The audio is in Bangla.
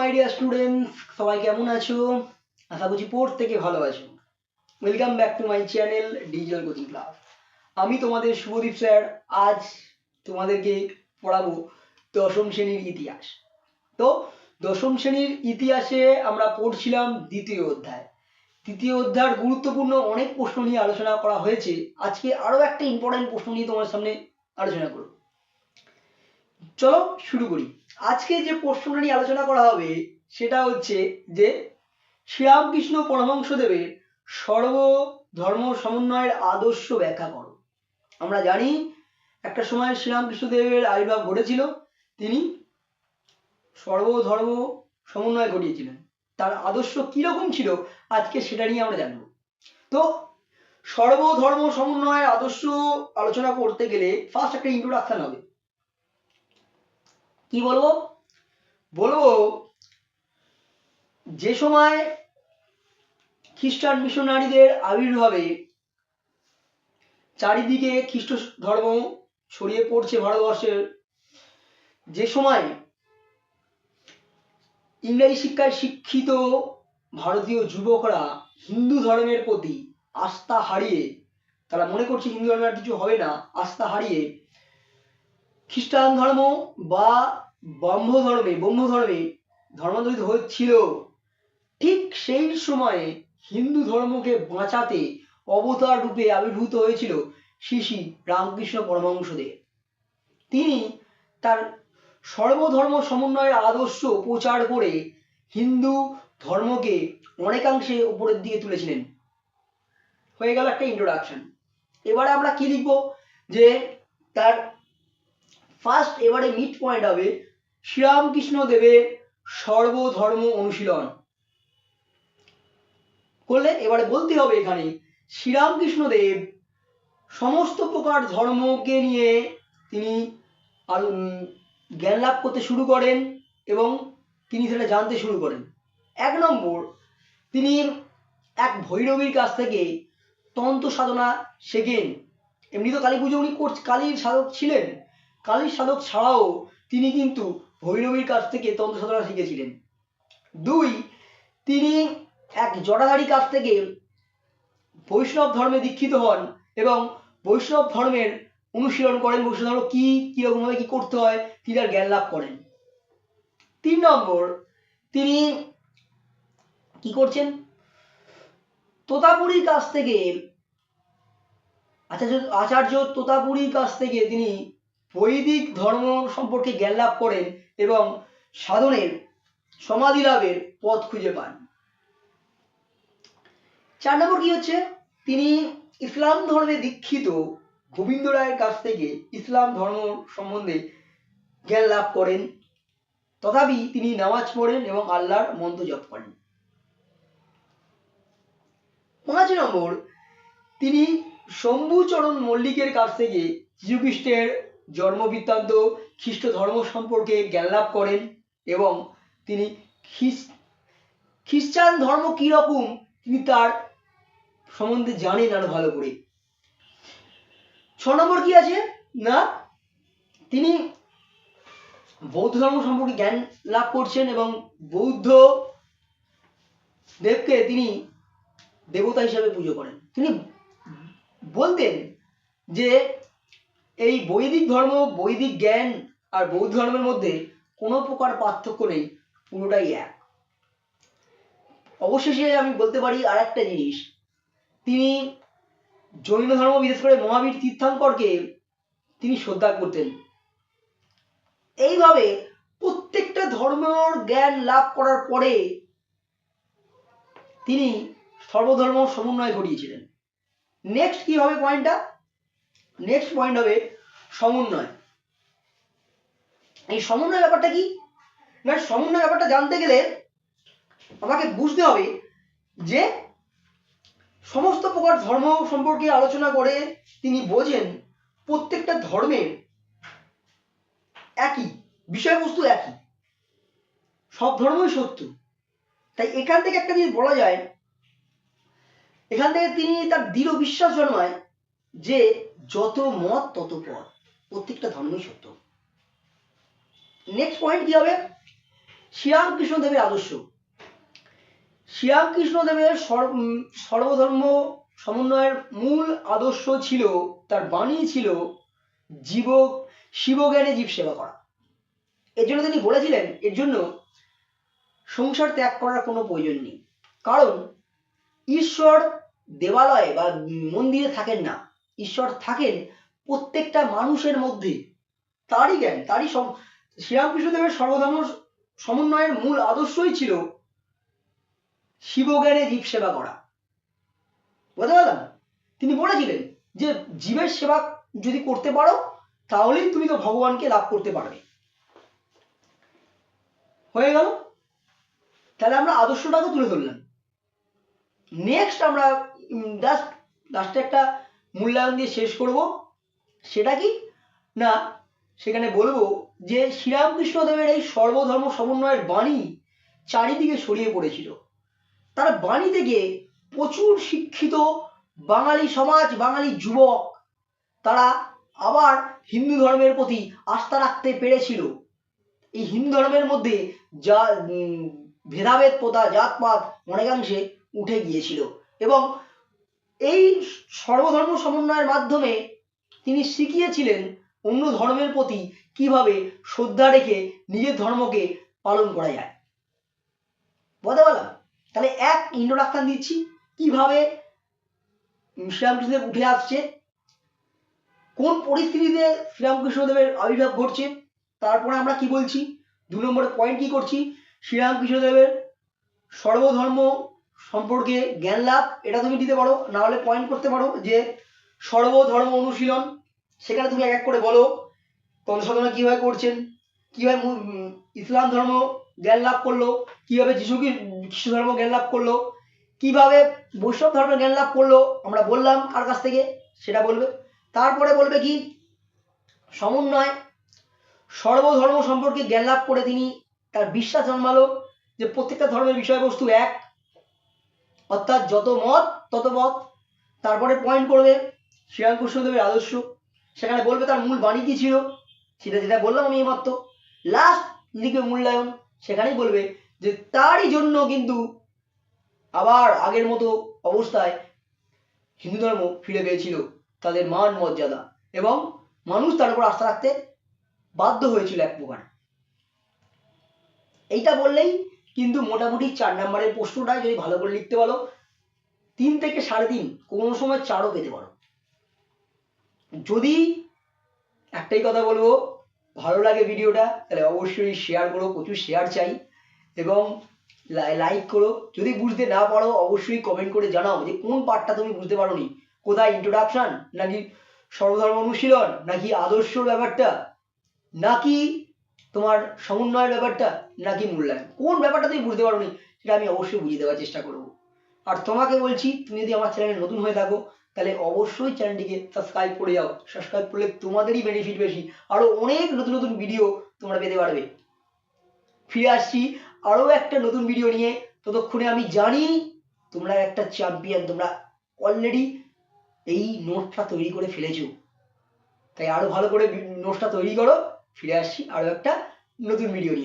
মাই ডিয়ার স্টুডেন্টস, সবাই কেমন আছো? আশা করছি প্রত্যেকে ভালো আছো। Welcome back to my channel digital coaching class. আমি তোমাদের শুভদীপ স্যার। আজ তোমাদেরকে পড়াবো দশম শ্রেণীর ইতিহাস। তো দশম শ্রেণীর ইতিহাসে আমরা পড়ছিলাম দ্বিতীয় অধ্যায়। তৃতীয় অধ্যায়ের গুরুত্বপূর্ণ অনেক প্রশ্ন নিয়ে আলোচনা করা হয়েছে। আজকে আরও একটা ইম্পর্টেন্ট প্রশ্ন নিয়ে তোমার সামনে আলোচনা করব। চলো শুরু করি। আজকে যে প্রশ্নটা নিয়ে আলোচনা করা হবে সেটা হচ্ছে যে শ্রীরামকৃষ্ণ পরমহংসদেবের সর্বধর্ম সমন্বয়ের আদর্শ ব্যাখ্যা করো। আমরা জানি একটা সময় শ্রীরামকৃষ্ণদেবের আবির্ভাব ঘটেছিল, তিনি সর্বধর্ম সমন্বয় ঘটিয়েছিলেন। তার আদর্শ কিরকম ছিল আজকে সেটা নিয়ে আমরা জানবো। তো সর্বধর্ম সমন্বয়ের আদর্শ আলোচনা করতে গেলে ফার্স্ট একটা ইন্ট্রোডাকশন হবে। কি বলবো? বলবো যে সময় খ্রিস্টান মিশনারিদের আবির্ভাবে চারিদিকে খ্রিস্ট ধর্ম ছড়িয়ে পড়ছে ভারতবর্ষের, যে সময় ইংরেজি শিক্ষায় শিক্ষিত ভারতীয় যুবকরা হিন্দু ধর্মের প্রতি আস্থা হারিয়ে, তারা মনে করছে হিন্দু ধর্মের আর কিছু হবে না, আস্থা হারিয়ে খ্রিস্টান ধর্ম বা ব্রহ্ম ধর্মে ধর্মান্তরিত হচ্ছিল, ঠিক সেই সময়ে হিন্দু ধর্মকে বাঁচাতে অবতার রূপে আবির্ভূত হয়েছিল শ্রী শ্রী রামকৃষ্ণ পরমহংসদেব। তিনি তার সর্বধর্ম সমন্বয়ের আদর্শ প্রচার করে হিন্দু ধর্মকে অনেকাংশে উপরের দিকে তুলেছিলেন। হয়ে গেল একটা ইন্ট্রোডাকশন। এবারে আমরা কি লিখব? যে তার ফার্স্ট এবারে মিড পয়েন্ট হবে শ্রীরামকৃষ্ণ দেবের সর্বধর্ম অনুশীলন করলে এবারে বলতে হবে এখানে শ্রীরামকৃষ্ণ দেব সমস্ত প্রকার ধর্মকে নিয়ে তিনি জ্ঞান লাভ করতে শুরু করেন এবং তিনি সেটা জানতে শুরু করেন। এক নম্বর, তিনি এক ভৈরবীর কাছ থেকে তন্ত্র সাধনা শেখেন। এমনি তো কালী পুজো উনি কালীর সাধক ছিলেন, কালীর সাধক ছাড়াও তিনি কিন্তু ভৈরবীর কাছ থেকে তন্ত্র সাধনা শিখেছিলেন। দুই, তিনি এক জটাধারীর কাছ থেকে বৈষ্ণব ধর্মে দীক্ষিত হন এবং বৈষ্ণব ধর্মের অনুশীলন করেন। বৈষ্ণব ধর্ম কি, কিরকমভাবে কি করতে হয়, তিনি তার জ্ঞান লাভ করেন। তিন নম্বর, তিনি কি করছেন? তোতাপুরীর কাছ থেকে আচার্য তোতাপুরীর কাছ থেকে তিনি বৈদিক ধর্ম সম্পর্কে জ্ঞান লাভ করেন এবং সাধনের সমাধি লাভের পথ খুঁজে পান। চার নম্বর কি হচ্ছে? তিনি ইসলাম ধর্মে দীক্ষিত গোবিন্দ রায়ের কাছ থেকে ইসলাম ধর্ম সম্বন্ধে জ্ঞান লাভ করেন, তথাপি তিনি নামাজ পড়েন এবং আল্লাহর মন্ত্র জপ করেন। 5 নম্বর, তিনি শম্ভুচরণ মল্লিকের কাছ থেকে যীশুখ্রিস্টের জন্ম বৃত্তান্ত, খ্রিস্ট ধর্ম সম্পর্কে জ্ঞান লাভ করেন এবং তিনি খ্রিস্টান ধর্ম কিরকম তিনি তার সম্বন্ধে জানেন আরো ভালো করে। 6 নম্বর কি আছে না, তিনি বৌদ্ধ ধর্ম সম্পর্কে জ্ঞান লাভ করছেন এবং বৌদ্ধ দেবকে তিনি দেবতা হিসাবে পুজো করেন। তিনি বলতেন যে এই বৈদিক ধর্ম, বৈদিক জ্ঞান আর বৌদ্ধ ধর্মের মধ্যে কোনো প্রকার পার্থক্য নেই, পুরোটাই এক। অবশেষে আমি বলতে পারি আর একটা জিনিস, তিনি জৈন ধর্ম, বিশেষ করে মহাবীর তীর্থঙ্করকে তিনি শ্রদ্ধা করতেন। এইভাবে প্রত্যেকটা ধর্মের জ্ঞান লাভ করার পরে তিনি সর্বধর্ম সমন্বয় ঘটিয়েছিলেন। নেক্সট কি হবে পয়েন্টটা? নেক্সট পয়েন্ট হবে সমন্বয়। এই সমন্বয় ব্যাপারটা কি না, সমন্বয় ব্যাপারটা জানতে গেলে আমাকে বুঝতে হবে যে সমস্ত প্রকার ধর্ম সম্পর্কে আলোচনা করে তিনি বোঝেন প্রত্যেকটা ধর্মের একই বিষয়বস্তু, একই, সব ধর্মই সত্য। তাই এখান থেকে একটা জিনিস বলা যায়, এখান থেকে তিনি তার দৃঢ় বিশ্বাস জন্মায় যে যত মত তত পথ, প্রত্যেকটা ধর্মই সত্য। নেক্সট পয়েন্ট কি হবে? শ্রীরামকৃষ্ণদেবের আদর্শ। শ্রীরামকৃষ্ণদেবের সর্বধর্ম সমন্বয়ের মূল আদর্শ ছিল, তার বাণী ছিল শিবজ্ঞানে জীব সেবা করা। এর জন্য তিনি বলেছিলেন, এর জন্য সংসার ত্যাগ করার কোনো প্রয়োজন নেই, কারণ ঈশ্বর দেবালয়ে বা মন্দিরে থাকেন না, ঈশ্বর থাকেন প্রত্যেকটা মানুষের মধ্যে। তারই জ্ঞান, তারই শ্রীরামকৃষ্ণদেবের সর্বধর্ম সমন্বয়ের মূল আদর্শই ছিল শিবজ্ঞানে জীব সেবা করা। বুঝতে পারলাম? তিনি বলেছিলেন যে জীবের সেবা যদি করতে পারো তাহলেই তুমি তো ভগবানকে লাভ করতে পারবে। হয়ে গেল, তাহলে আমরা আদর্শটাকে তুলে ধরলাম। নেক্সট আমরা জাস্ট লাস্টে একটা মূল্যায়ন দিয়ে শেষ করব। সেটা কি না, সেখানে বলবো যে শ্রীরামকৃষ্ণদেবের এই সর্বধর্ম সমন্বয়ের বাণী চারিদিকে ছড়িয়ে পড়েছিল। তার বাণী থেকে প্রচুর শিক্ষিত বাঙালি সমাজ, বাঙালি যুবক, তারা আবার হিন্দু ধর্মের প্রতি আস্থা রাখতে পেরেছিল। এই হিন্দু ধর্মের মধ্যে যা ভেদাভেদ প্রথা, জাতপাত অনেকাংশে উঠে গিয়েছিল, এবং এই সর্বধর্ম সমন্বয়ের মাধ্যমে তিনি শিখিয়েছিলেন অন্য ধর্মের প্রতি কিভাবে শ্রদ্ধা রেখে নিজের ধর্মকে পালন করা যায়। বুঝতে পারলাম? তাহলে এক ইন্ট্রোডাকশন দিচ্ছি কিভাবে শ্রীরামকৃষ্ণদেব উঠে আসছে, কোন পরিস্থিতিতে শ্রীরামকৃষ্ণদেবের আবির্ভাব ঘটছে, তারপরে আমরা কি বলছি, 2 নম্বর পয়েন্ট কি করছি, শ্রীরামকৃষ্ণদেবের সর্বধর্ম সম্পর্কে জ্ঞান লাভ, এটা তুমি দিতে পারো, না হলে পয়েন্ট করতে পারো যে সর্বধর্ম অনুশীলন, সেখানে তুমি এক এক করে বলো তন্ত্রসাধনা কিভাবে করছেন, কিভাবে ইসলাম ধর্ম জ্ঞান লাভ করলো, কিভাবে খ্রিস্ট ধর্ম জ্ঞান লাভ করলো, কিভাবে বৈষ্ণব ধর্মের জ্ঞান লাভ করলো আমরা বললাম কার কাছ থেকে, সেটা বলবে। তারপরে বলবে কি সমন্বয়, সর্বধর্ম সম্পর্কে জ্ঞান লাভ করে তিনি তার বিশ্বাস জন্মালো যে প্রত্যেকটা ধর্মের বিষয়বস্তু এক, অর্থাৎ যত মত তত পথ। তারপরে পয়েন্ট করবে শ্রীরামকৃষ্ণদেবের আদর্শ, সেখানে বলবে তার মূল বাণী কি ছিল, সেটা যেটা বললাম আমি এইমাত্র। লাস্ট লিখবে মূল্যায়ন, সেখানেই বলবে যে তারই জন্য কিন্তু আবার আগের মতো অবস্থায় হিন্দু ধর্ম ফিরে পেয়েছিল তাদের মান মর্যাদা, এবং মানুষ তার উপর আস্থা রাখতে বাধ্য হয়েছিল এক প্রকার। এইটা বললেই কিন্তু মোটামুটি 4 নম্বরের প্রশ্নটাই যদি ভালো করে লিখতে পারো 3 থেকে 3.5, কোনো সময় 4ও পেতে পারো। যদি একটাই কথা বলবো, ভালো লাগে ভিডিওটা তাহলে অবশ্যই শেয়ার করো, প্রচুর শেয়ার চাই, এবং লাইক করো। যদি বুঝতে না পারো অবশ্যই কমেন্ট করে জানাও যে কোন পার্টটা তুমি বুঝতে পারো নি, কোথায় ইন্ট্রোডাকশন, নাকি সর্বধর্ম অনুশীলন, নাকি আদর্শর ব্যাপারটা, নাকি তোমার সমন্বয়ের ব্যাপারটা, নাকি মূল্যায়ন, কোন ব্যাপারটা তুমি বুঝতে পারো নি সেটা আমি অবশ্যই বুঝিয়ে দেওয়ার চেষ্টা করবো। আর তোমাকে বলছি, তুমি যদি আমার চ্যানেলে নতুন হয়ে থাকো তাহলে অবশ্যই চ্যানেলটিকে সাবস্ক্রাইব করে যাও। সাবস্ক্রাইব করলে তোমাদেরই বেনিফিট বেশি, আরো অনেক নতুন নতুন ভিডিও তোমরা পেতে পারবে। ফিরে আসছি আরো একটা নতুন ভিডিও নিয়ে, ততক্ষণে আমি জানি তোমরা একটা চ্যাম্পিয়ন, তোমরা অলরেডি এই নোটটা তৈরি করে ফেলেছো, তাই আরো ভালো করে নোটটা তৈরি করো। ফিরে আসছি আরো একটা নতুন ভিডিও নিয়ে।